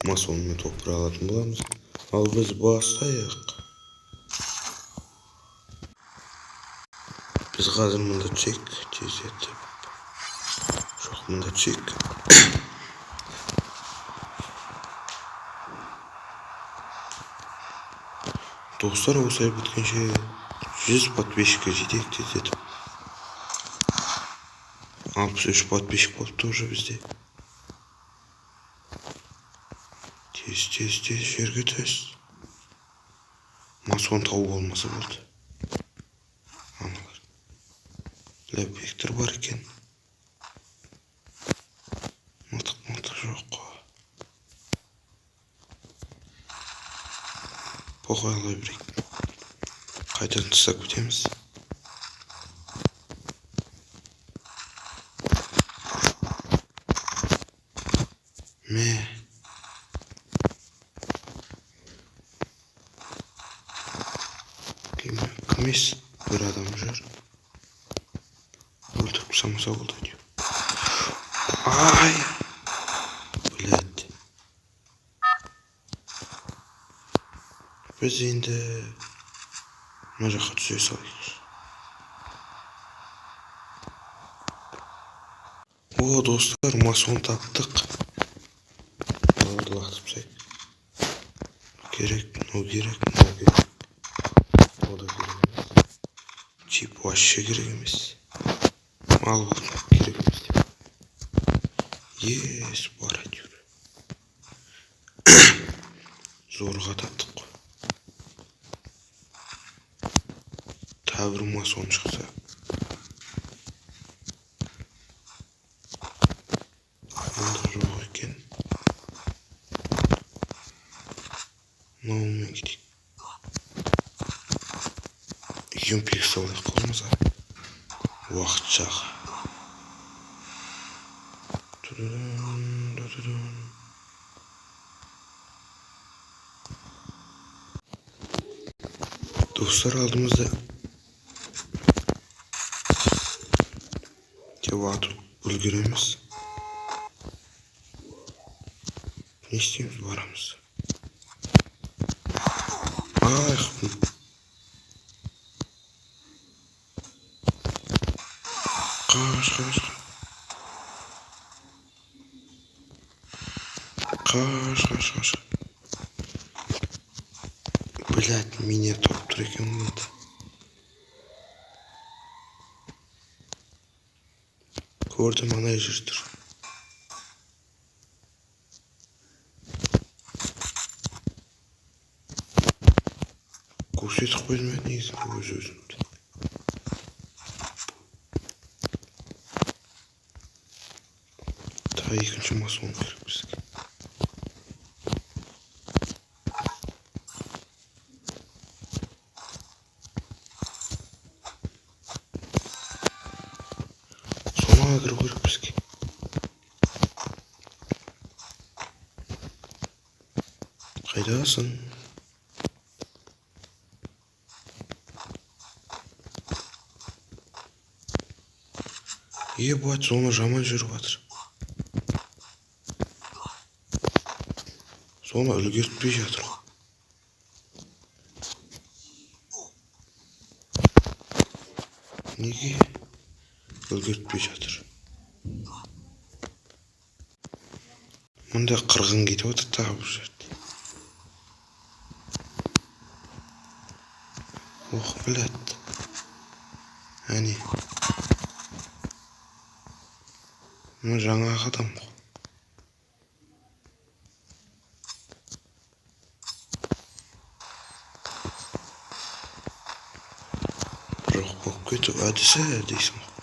Масонмен топыра алатын боламыз. Ал біз бастайық. Біз қазір мында чек тездетіп. Жоқ, мында чек. Достар, осылай біткенше 100 подписчикке жетейік тездетіп. 63 подписчик болыпты уже бізде. Тез жерге тез. Масон тау болмаса болды. Аналар. Вектор бар екен. Мылтық жоқ. Похуй, алай берейік. Қайтадан тастап кетеміз. Кімес бір адам жүр. Өлтіріп самаса болды дейм. Ай! Блядь. Біз енді мына жаққа түсе салайық. О, достар, масон таптық. Оларды лақтырып тастайық. Керек. О да керек емес. Чип вообще керек емес. Мал керек емес деп. Ес, бар әйтеуір. Зорға таптық қой. Тәуір масон шықса. Онда жоқ екен. Мынаумен кетейік. Юмпик салайық қолымызға. Уақытшаға. Достар, алдымызда деп атып үлгереміз. Не істейміз, барамыз. Ай, қаш. Блядь, меня топ тұр екен бұлды. Көрдім, анай жүр тұр. Көрсетіп қойдым ән негізінде өз-өзімді. Та екінші масон керек бізге. Соңға кіру керек бізге. Қайдасың? Ебать, соны жаман жүріп жатыр. Соны үлгертпей жатыр. Неге үлгертпей жатыр? Мұнда қырғын кетіп отыр тағы бір жерде. Ох, блядь. Әне. Мұны жаңа адам ғой. Жоқ болып кетіп, әдісі дейсің ғой.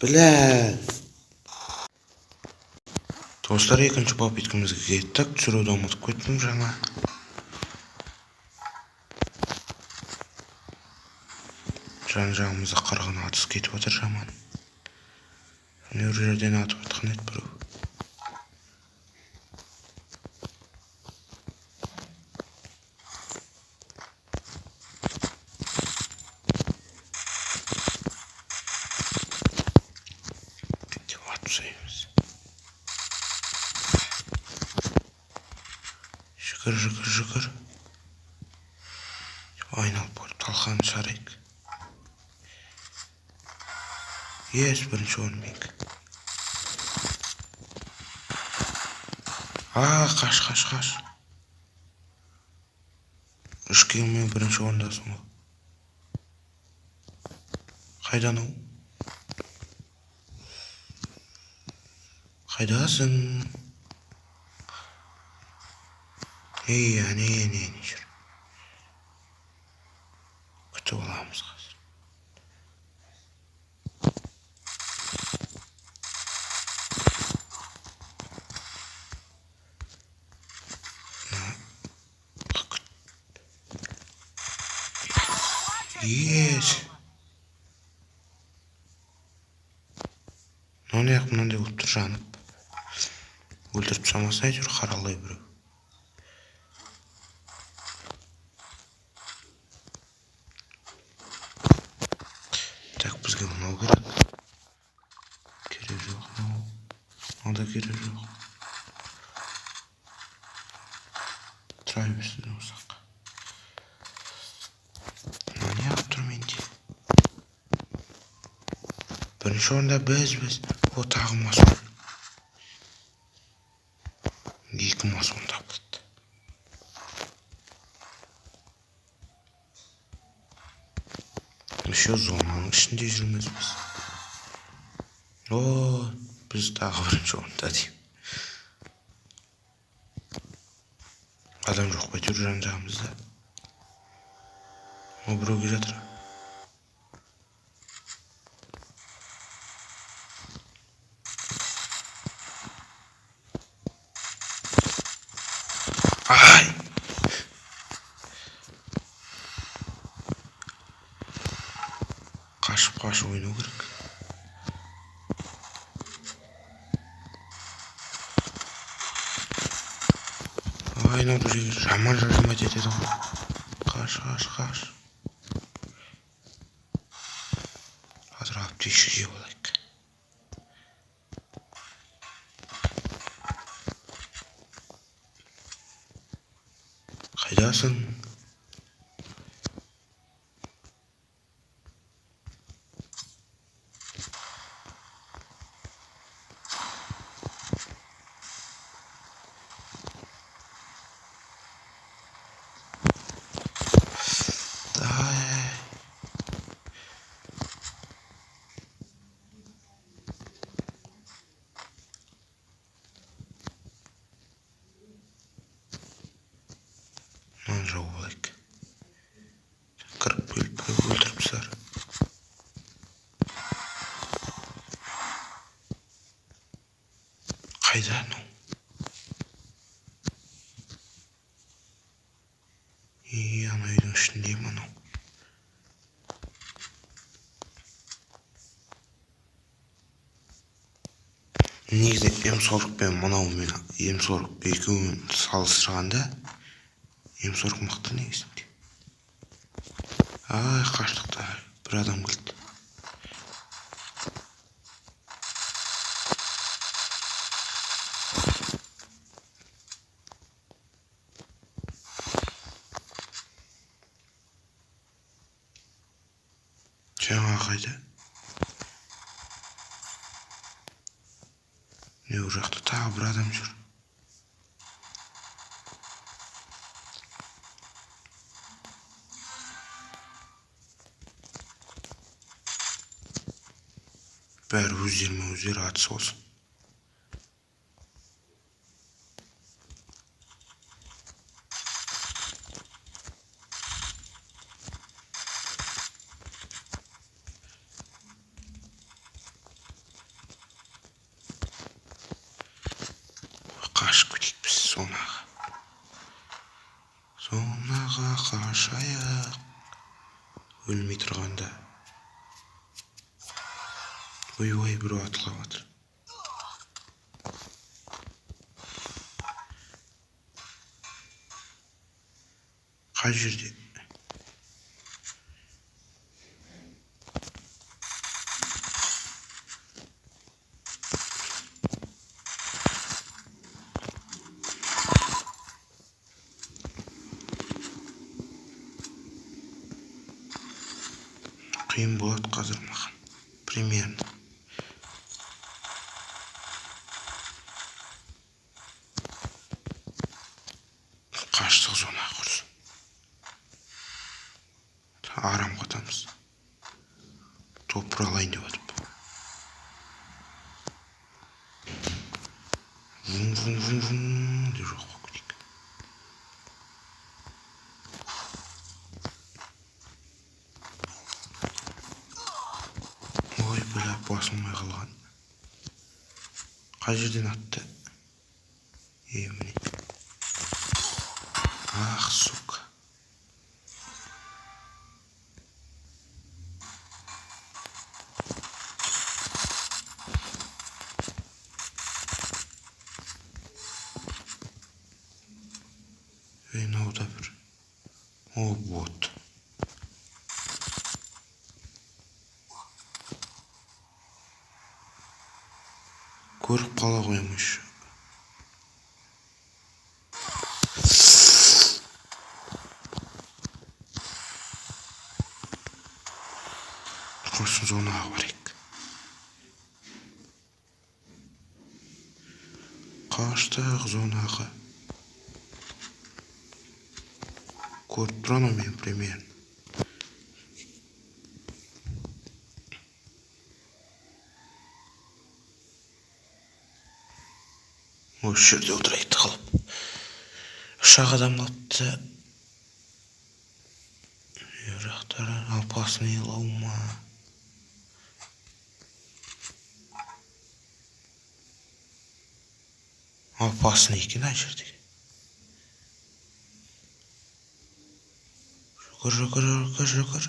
Блядь. Достар, екінші попыткамызға кеттік. Түсіруді ұмытып кеттім жаңа. Жан-жағымызда қырғын атыс кетіп отыр жаман. Не жерден атып атқан еді біреу. Жығыр. Айналып көріп талқаны шарайық. Ес, бірінші орын менікі. Қаш. Үшкеңмен бірінші орындасың ғой. Қайдан ол? Қайдасың? Не жүр. Күтіп аламыз қазір. Ес. Нояқ мынандай болып тұр жанып. Өлтіріп самасын әйтеуір қаралай біреу. Так, бізге мынау керек. Керек жоқ мынау. Мынау да керек жоқ. Тұра берсін осақ. Не алып тұр менде? Бірінші орында біз. О, тағы масон. 2 масон табылды. Еще зонаның ішінде жүрміз біз. О, біз тағы бірінші орында дейм. Адам жоқ па әйтеуір жан-жағымызда. О, біреу келе жатыр. Ай! Қашып ойнау керек. Айналып жүрген жаман етеді ғой. Қаш. Қазір аптечка жеп алайық. Қайдасың? Мынаны жауып алайық. Кіріп келіп өлтіріп тастар. Қайда анау? Ана үйдің ішінде анау. Негізі М40 пен мынаумен М40 екеуін салыстырғанда М40 мықты негізінде. Ай, қаштықта бір адам келді. Жаңа қайда? Не, ол жақта тағы бір адам жүр. Бәрі өздері атыс болсын. Қашып кетейік біз зонаға. Зонаға қашайық. Өлмей тұрғанда. Ой, біреу атылып жатыр. Қай жерде? Қиын болады қазір маған. Примерно. Қаштық зона құрсын. Арам қатамыз. Топыр алайын деп отып. Вум деп жоқ көкірек. Ой, бля, басылмай қалған. Қай жерден атты? Міне. Ах, сука. Мынау да бір. О, бот. Көріп қала қоймыш. Құрсын зонаға барайық. Қаштық зонаға. Көріп тұраны мен примерно. Осы жерде отырайықты қалып. Ұшақ адам қалыпты. Жақтары опасный лаума. Опасный екен ай жерде. Жүгір.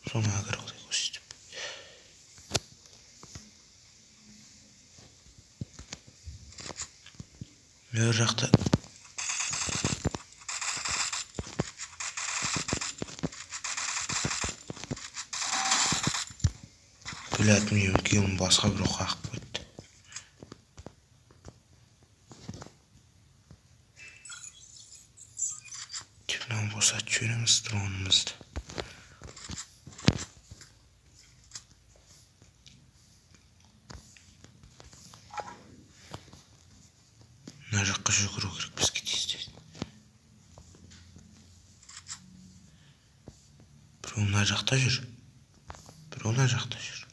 Соны агар қылайық өстіп. Мөр жақта. Біләт мен кейін басқа бір оқ ағып кетті. Тепнен босатып жібереміз дронымызды. Мына жаққа жүгіру керек бізге тез. Біреу мына жақта жүр. Біреу мына жақта жүр.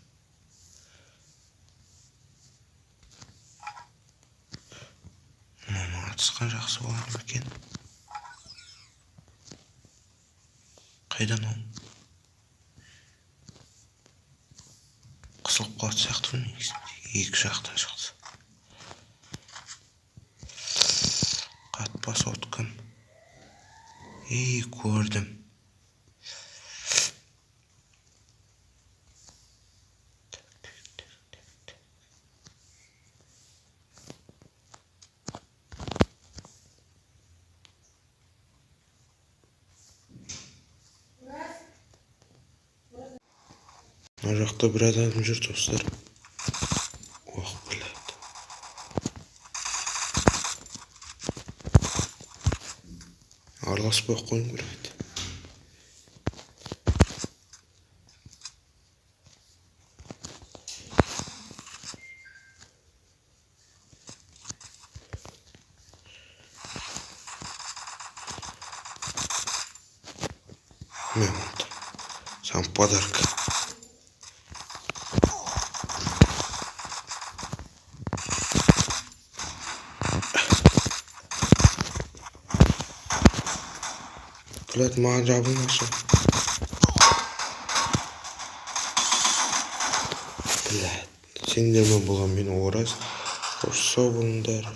Мама атысқан жақсы болар екен. Қайдан ол? Қысылып қалады сияқты негізінде. Екі жақтан шықты. Қатпас отқын. Көрдім. Мына жақта бір адам жүр достар. Ох, блядь. Араласпай қойым керек. Мемонт. Сам подарок. Блядь, маған жабылмашы. Блядь, сендермен болған мені ораз. Қош сау болыңдар.